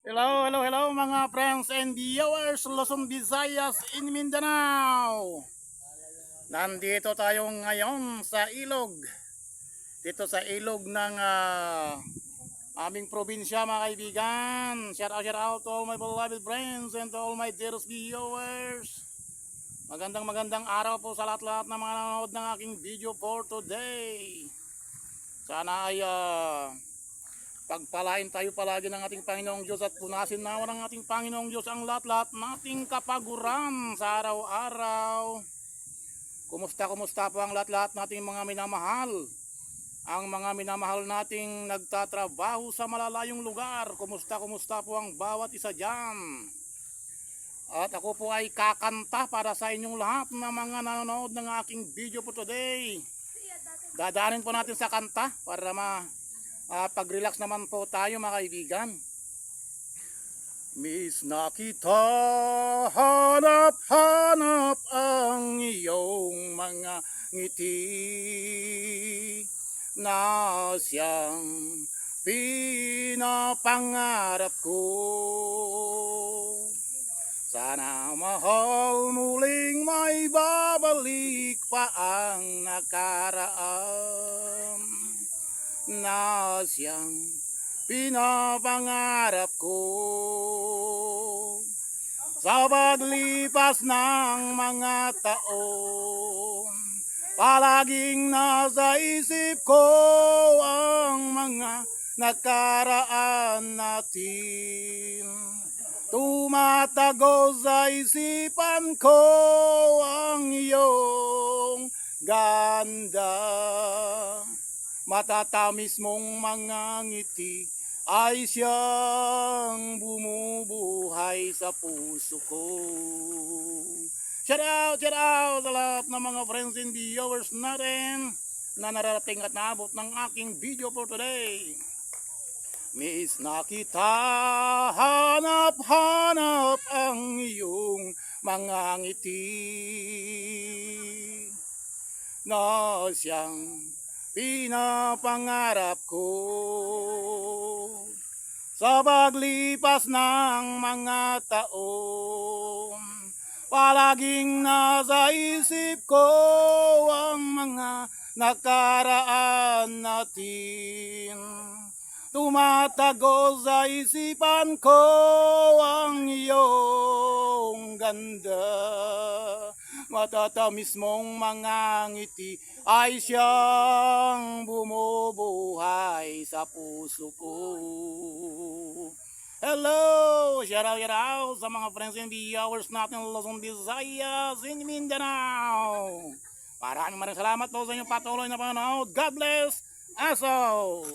Hello, hello, hello mga friends and viewers Luzon, Visayas in Mindanao. Nandito tayo ngayon sa ilog. Dito sa ilog ng aming probinsya mga kaibigan. Shout out to all my beloved friends and to all my dearest viewers. Magandang araw po sa lahat-lahat ng mga nanonood ng aking video for today. Sana ay pagpalain tayo palagi ng ating Panginoong Diyos at punasin nawa ng ating Panginoong Diyos ang lahat-lahat nating kapaguran sa araw-araw. Kumusta po ang lahat-lahat nating mga minamahal? Ang mga minamahal nating nagtatrabaho sa malalayong lugar. Kumusta po ang bawat isa dyan? At ako po ay kakanta para sa inyong lahat na mga nanonood ng aking video po today. Dadaanin po natin sa kanta para pag-relax naman po tayo mga kaibigan. Miss na kita, hanap ang iyong mga ngiti na siyang pinapangarap ko. Sana mahal muling may babalik pa ang nakaraan na siyang pinapangarap ko. Sa paglipas ng mga taon, palaging nasa isip ko ang mga nakaraan natin. Tumatago sa isipan ko ang iyong ganda. Matatamis mong mga ngiti ay siyang bumubuhay sa puso ko. Shout out sa lahat ng mga friends and viewers natin na nararating at naabot ng aking video for today. Miss na kita, hanap ang iyong mga ngiti na siyang pinapangarap ko. Sa paglipas ng mga taon, palaging nasa isip ko ang mga nakaraan natin. Tumatago sa isipan ko ang iyong ganda. Matatamis mong mga ngiti ay siyang bumubuhay sa puso ko. Hello! Shout out sa mga friends and viewers natin Luzon, Visayas in Mindanao. Maraming salamat po sa inyong patuloy na panonood. God bless us all!